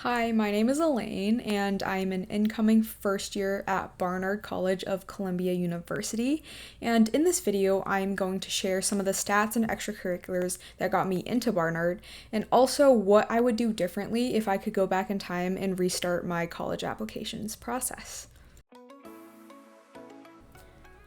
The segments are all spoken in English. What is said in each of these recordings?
Hi, my name is Elaine, and I'm an incoming first year at Barnard College of Columbia University. And in this video, I'm going to share some of the stats and extracurriculars that got me into Barnard, and also what I would do differently if I could go back in time and restart my college applications process.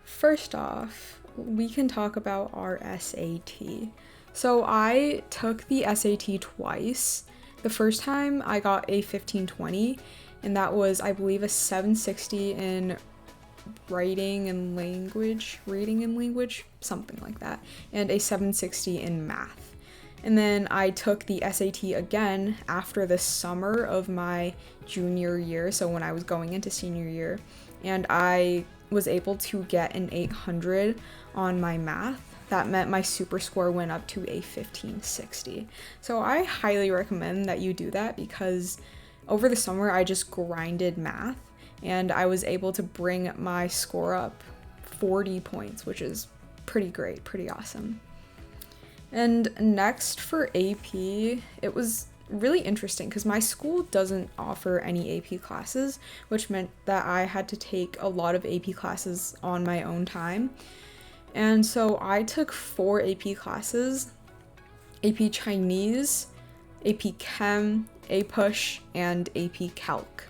First off, we can talk about our SAT. So I took the SAT twice. The first time I got a 1520, and that was, I believe, a 760 in reading and language, something like that, and a 760 in math. And then I took the SAT again after the summer of my junior year, so when I was going into senior year, and I was able to get an 800 on my math. That meant my super score went up to a 1560. So I highly recommend that you do that because over the summer I just grinded math and I was able to bring my score up 40 points, which is pretty great, pretty awesome. And next for AP, it was really interesting because my school doesn't offer any AP classes, which meant that I had to take a lot of AP classes on my own time. And so I took 4 AP classes: AP Chinese, AP Chem, A Push, and AP Calc.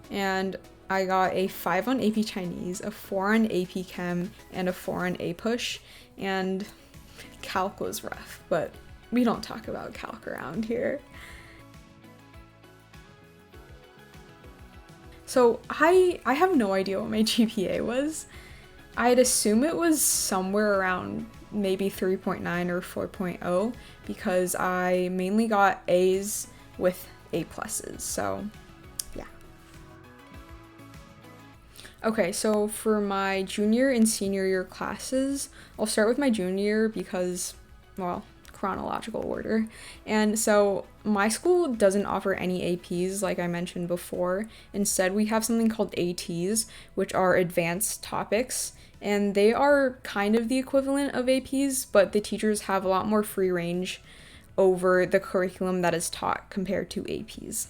And I got a 5 on AP Chinese, a 4 on AP Chem, and a 4 on A Push, and Calc was rough, but we don't talk about Calc around here. So I have no idea what my GPA was. I'd assume it was somewhere around maybe 3.9 or 4.0 because I mainly got A's with A pluses, so yeah. Okay, so for my junior and senior year classes, I'll start with my junior because, well, chronological order. And so my school doesn't offer any APs like I mentioned before. Instead, we have something called ATs, which are advanced topics, and they are kind of the equivalent of APs, but the teachers have a lot more free range over the curriculum that is taught compared to APs.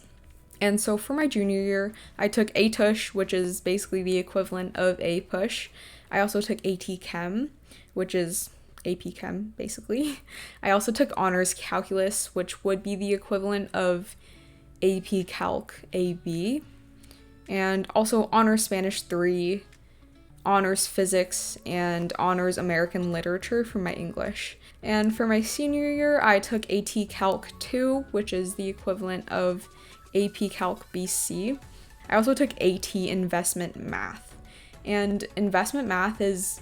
And so for my junior year, I took ATUSH, which is basically the equivalent of A Push. I also took AT Chem, which is AP Chem, basically. I also took Honors Calculus, which would be the equivalent of AP Calc AB, and also Honors Spanish 3, Honors Physics, and Honors American Literature for my English. And for my senior year, I took AT Calc 2, which is the equivalent of AP Calc BC. I also took AT Investment Math. And investment math is,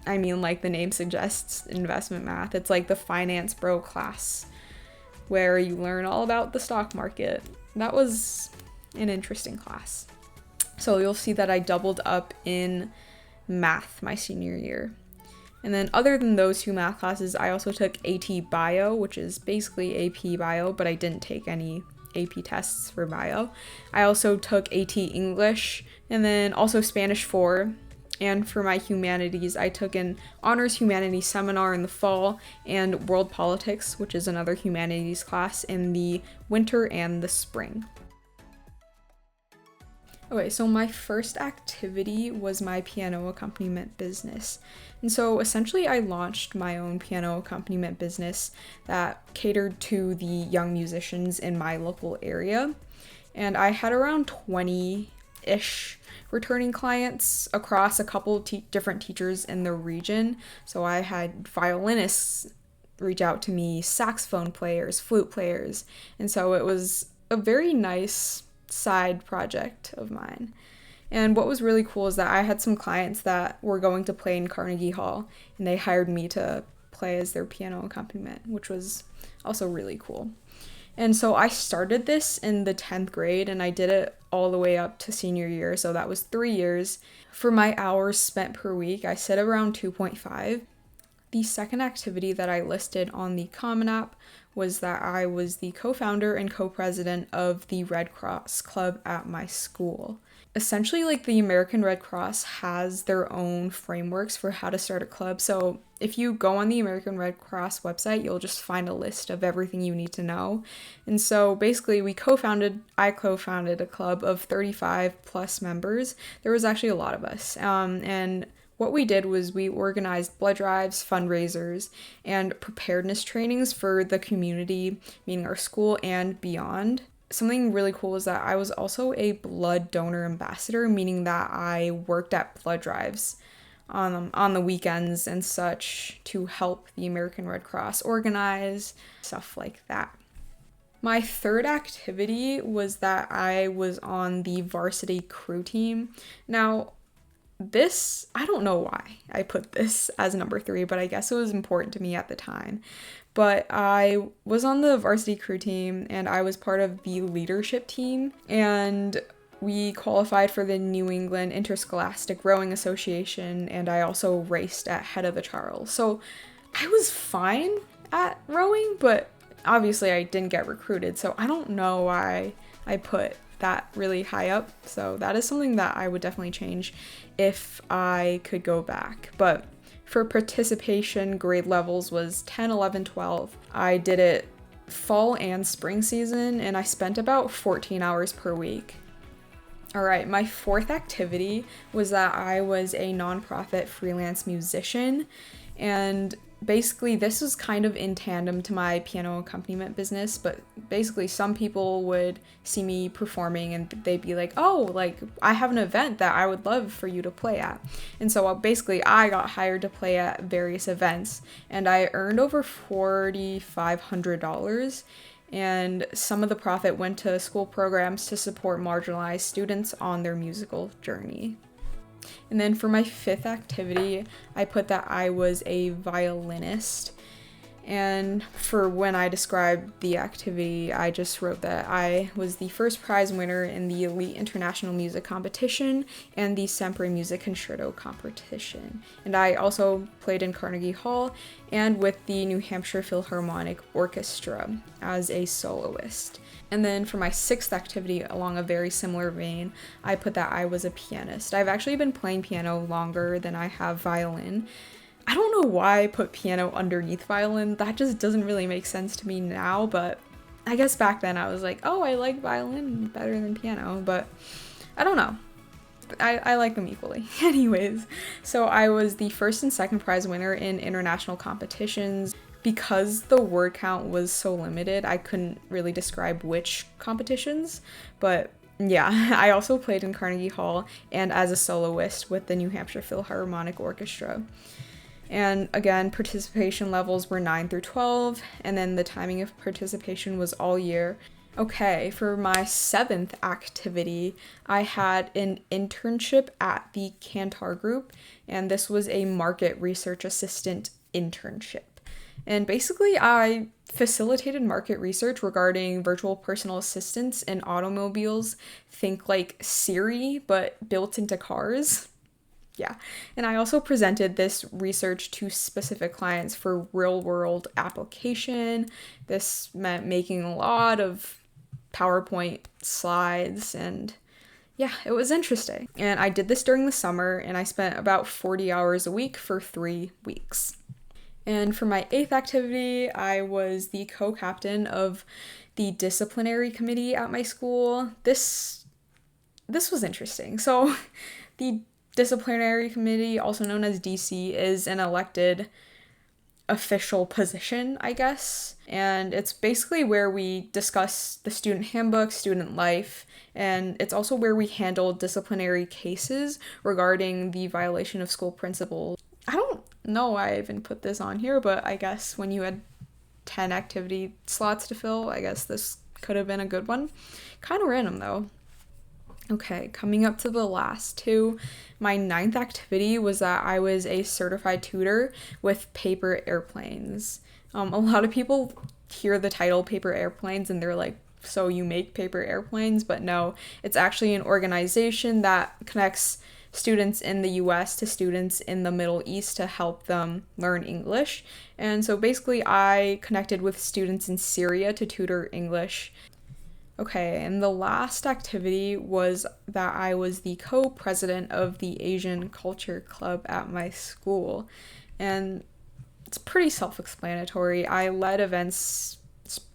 like the name suggests, investment math. It's like the finance bro class where you learn all about the stock market. That was an interesting class. So you'll see that I doubled up in math my senior year. And then other than those 2 math classes, I also took AT Bio, which is basically AP Bio, but I didn't take any AP tests for Bio. I also took AT English and then also Spanish 4. And for my humanities, I took an Honors Humanities seminar in the fall and World Politics, which is another humanities class, in the winter and the spring. Okay, so my first activity was my piano accompaniment business. And so essentially I launched my own piano accompaniment business that catered to the young musicians in my local area. And I had around 20-ish returning clients across a couple different teachers in the region. So I had violinists reach out to me, saxophone players, flute players. And so it was a very nice side project of mine. And what was really cool is that I had some clients that were going to play in Carnegie Hall, and they hired me to play as their piano accompaniment, which was also really cool. And so I started this in the 10th grade, and I did it all the way up to senior year, so that was 3 years. For my hours spent per week, I sit around 2.5. The second activity that I listed on the Common App was that I was the co-founder and co-president of the Red Cross Club at my school. essentially, like, the American Red Cross has their own frameworks for how to start a club. So if you go on the American Red Cross website, you'll just find a list of everything you need to know. And so basically I co-founded a club of 35 plus members. There was actually a lot of us. And what we did was we organized blood drives, fundraisers, and preparedness trainings for the community, meaning our school and beyond. Something really cool is that I was also a blood donor ambassador, meaning that I worked at blood drives on the weekends and such to help the American Red Cross organize stuff like that. My third activity was that I was on the varsity crew team. Now, I don't know why I put this as number 3, but I guess it was important to me at the time. But I was on the varsity crew team and I was part of the leadership team, and we qualified for the New England Interscholastic Rowing Association, and I also raced at Head of the Charles. So I was fine at rowing, but obviously I didn't get recruited, so I don't know why I put that really high up. So that is something that I would definitely change if I could go back. But for participation, grade levels was 10, 11, 12. I did it fall and spring season, and I spent about 14 hours per week. All right, my fourth activity was that I was a nonprofit freelance musician, and basically this was kind of in tandem to my piano accompaniment business, but basically some people would see me performing and they'd be like, oh, like, I have an event that I would love for you to play at. And so basically I got hired to play at various events, and I earned over $4,500, and some of the profit went to school programs to support marginalized students on their musical journey. And then for my fifth activity, I put that I was a violinist. And for when I described the activity, I just wrote that I was the first prize winner in the Elite International Music Competition and the Sempre Music Concerto Competition. And I also played in Carnegie Hall and with the New Hampshire Philharmonic Orchestra as a soloist. And then for my sixth activity, along a very similar vein, I put that I was a pianist. I've actually been playing piano longer than I have violin. I don't know why I put piano underneath violin. That just doesn't really make sense to me now, but I guess back then I was like, oh, I like violin better than piano, but I don't know. I like them equally. Anyways, so I was the first and second prize winner in international competitions. Because the word count was so limited, I couldn't really describe which competitions, but yeah, I also played in Carnegie Hall and as a soloist with the New Hampshire Philharmonic Orchestra. And again, participation levels were 9 through 12, and then the timing of participation was all year. Okay, for my seventh activity, I had an internship at the Kantar Group, and this was a market research assistant internship. And basically, I facilitated market research regarding virtual personal assistants in automobiles. Think like Siri, but built into cars. Yeah. And I also presented this research to specific clients for real-world application. This meant making a lot of PowerPoint slides, and yeah, it was interesting. And I did this during the summer, and I spent about 40 hours a week for 3 weeks. And for my eighth activity, I was the co-captain of the disciplinary committee at my school. This was interesting. So the disciplinary committee, also known as DC, is an elected official position, I guess. And it's basically where we discuss the student handbook, student life, and it's also where we handle disciplinary cases regarding the violation of school principles. I don't know why I even put this on here, but I guess when you had 10 activity slots to fill, I guess this could have been a good one. Kind of random though. Okay, coming up to the last two, my ninth activity was that I was a certified tutor with paper airplanes. A lot of people hear the title paper airplanes and they're like, so you make paper airplanes? But no, it's actually an organization that connects students in the US to students in the Middle East to help them learn English. And so basically I connected with students in Syria to tutor English. Okay, and the last activity was that I was the co-president of the Asian Culture Club at my school. And it's pretty self-explanatory. I led events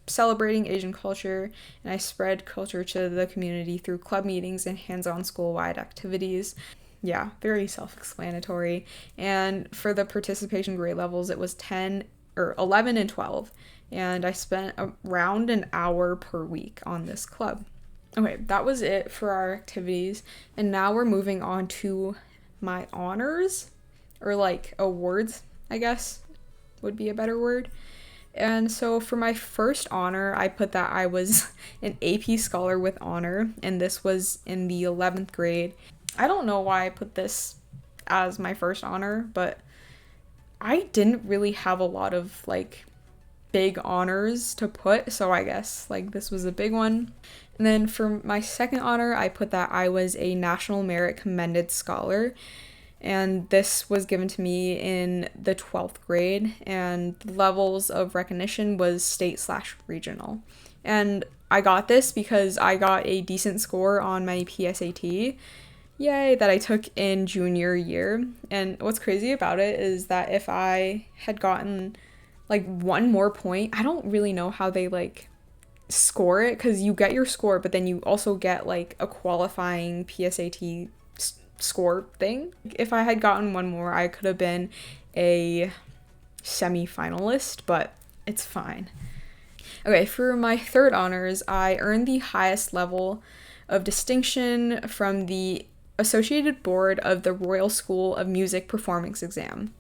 celebrating Asian culture, and I spread culture to the community through club meetings and hands-on school-wide activities. Yeah, very self-explanatory. And for the participation grade levels, it was 10 or 11 and 12. And I spent around an hour per week on this club. Okay, that was it for our activities. And now we're moving on to my honors, or like awards, I guess would be a better word. And so for my first honor, I put that I was an AP Scholar with honor, and this was in the 11th grade. I don't know why I put this as my first honor, but I didn't really have a lot of like big honors to put, so I guess like this was a big one. And then for my second honor, I put that I was a National Merit Commended Scholar, and this was given to me in the 12th grade, and the levels of recognition was state/regional. And I got this because I got a decent score on my PSAT, yay, that I took in junior year. And what's crazy about it is that if I had gotten like one more point, I don't really know how they like score it, because you get your score, but then you also get like a qualifying PSAT score thing. If I had gotten one more, I could have been a semi-finalist, but it's fine. Okay, for my third honors, I earned the highest level of distinction from the Associated Board of the Royal School of Music Performance exam.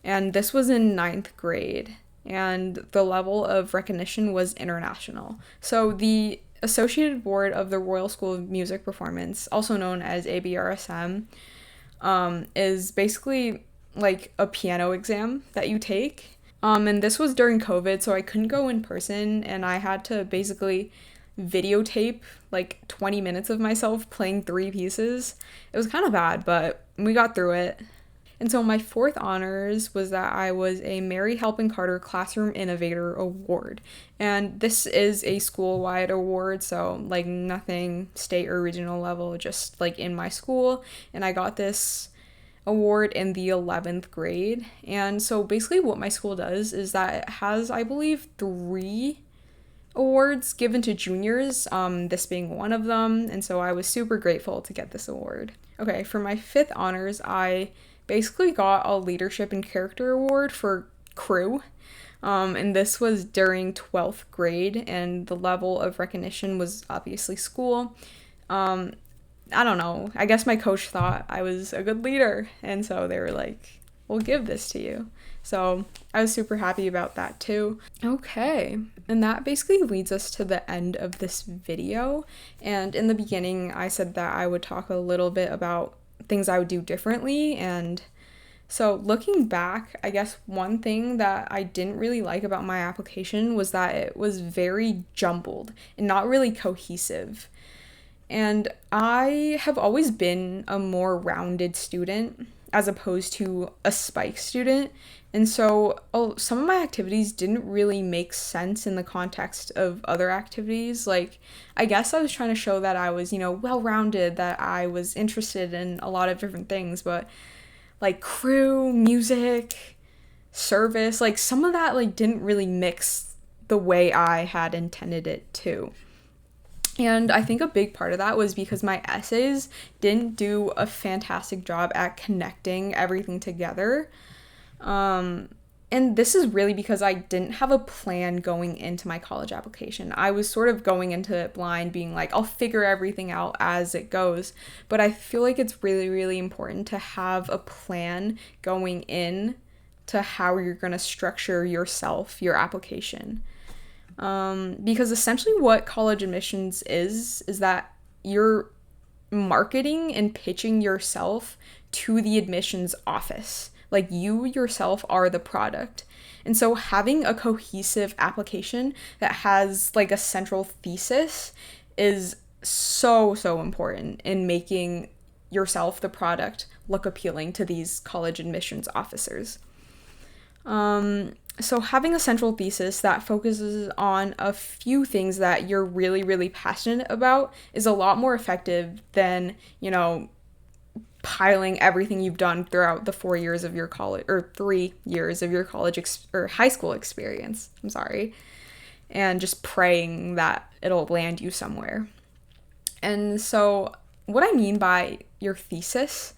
And this was in 9th grade. And the level of recognition was international. So the Associated Board of the Royal School of Music Performance, also known as ABRSM, is basically like a piano exam that you take. And this was during COVID, so I couldn't go in person, and I had to basically videotape like 20 minutes of myself playing 3 pieces. It was kind of bad, but we got through it. And so my fourth honors was that I was a Mary Halpin Carter Classroom Innovator Award. And this is a school-wide award, so like nothing state or regional level, just like in my school. And I got this award in the 11th grade. And so basically what my school does is that it has, I believe, 3 awards given to juniors, this being one of them. And so I was super grateful to get this award. Okay, for my 5th honors, I basically got a leadership and character award for crew, and this was during 12th grade, and the level of recognition was obviously school. I don't know, I guess my coach thought I was a good leader, and so they were like, we'll give this to you. So I was super happy about that too. Okay, and that basically leads us to the end of this video. And in the beginning, I said that I would talk a little bit about things I would do differently. And so looking back, I guess one thing that I didn't really like about my application was that it was very jumbled and not really cohesive. And I have always been a more rounded student as opposed to a spike student. And so some of my activities didn't really make sense in the context of other activities. Like, I guess I was trying to show that I was, well-rounded, that I was interested in a lot of different things, but like crew, music, service, like some of that like didn't really mix the way I had intended it to. And I think a big part of that was because my essays didn't do a fantastic job at connecting everything together. And this is really because I didn't have a plan going into my college application. I was sort of going into it blind, being like, I'll figure everything out as it goes. But I feel like it's really, really important to have a plan going in to how you're going to structure yourself, your application. Because essentially what college admissions is that you're marketing and pitching yourself to the admissions office. Like, you yourself are the product. And so having a cohesive application that has like a central thesis is so, so important in making yourself, the product, look appealing to these college admissions officers. So having a central thesis that focuses on a few things that you're really, really passionate about is a lot more effective than, piling everything you've done throughout the 4 years of your college, or 3 years of your or high school experience. I'm sorry. And just praying that it'll land you somewhere. And so, what I mean by your thesis,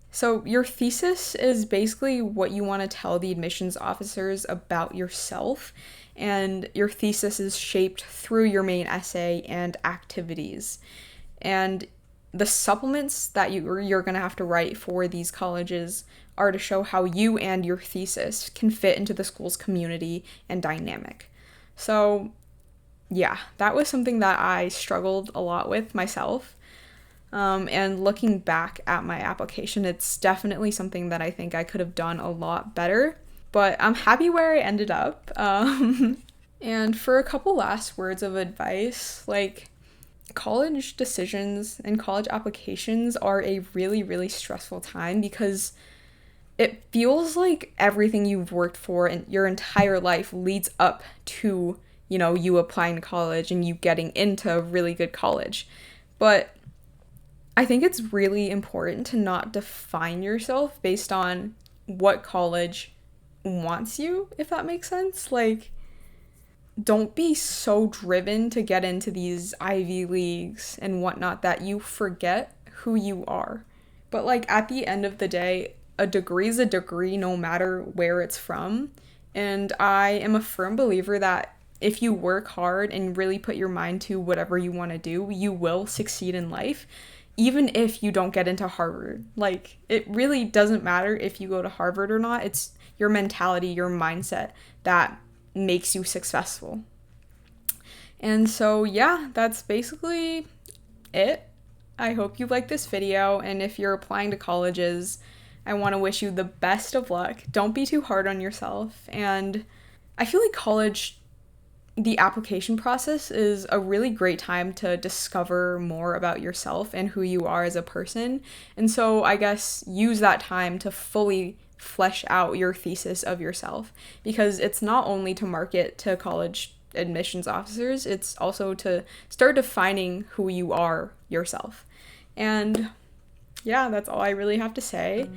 so your thesis is basically what you want to tell the admissions officers about yourself, and your thesis is shaped through your main essay and activities. And the supplements that you're going to have to write for these colleges are to show how you and your thesis can fit into the school's community and dynamic. So, yeah, that was something that I struggled a lot with myself. And looking back at my application, it's definitely something that I think I could have done a lot better. But I'm happy where I ended up. And for a couple last words of advice, like, college decisions and college applications are a really, really stressful time because it feels like everything you've worked for in your entire life leads up to, you applying to college and you getting into a really good college. But I think it's really important to not define yourself based on what college wants you, if that makes sense. Like, don't be so driven to get into these Ivy Leagues and whatnot that you forget who you are. But, like, at the end of the day, a degree is a degree no matter where it's from. And I am a firm believer that if you work hard and really put your mind to whatever you want to do, you will succeed in life, even if you don't get into Harvard. Like, it really doesn't matter if you go to Harvard or not. It's your mentality, your mindset that makes you successful. And so, yeah, that's basically it. I hope you like this video, and if you're applying to colleges, I want to wish you the best of luck. Don't be too hard on yourself. And I feel like college, the application process is a really great time to discover more about yourself and who you are as a person. And so I guess use that time to fully flesh out your thesis of yourself, because it's not only to market to college admissions officers, it's also to start defining who you are yourself. And yeah, that's all I really have to say.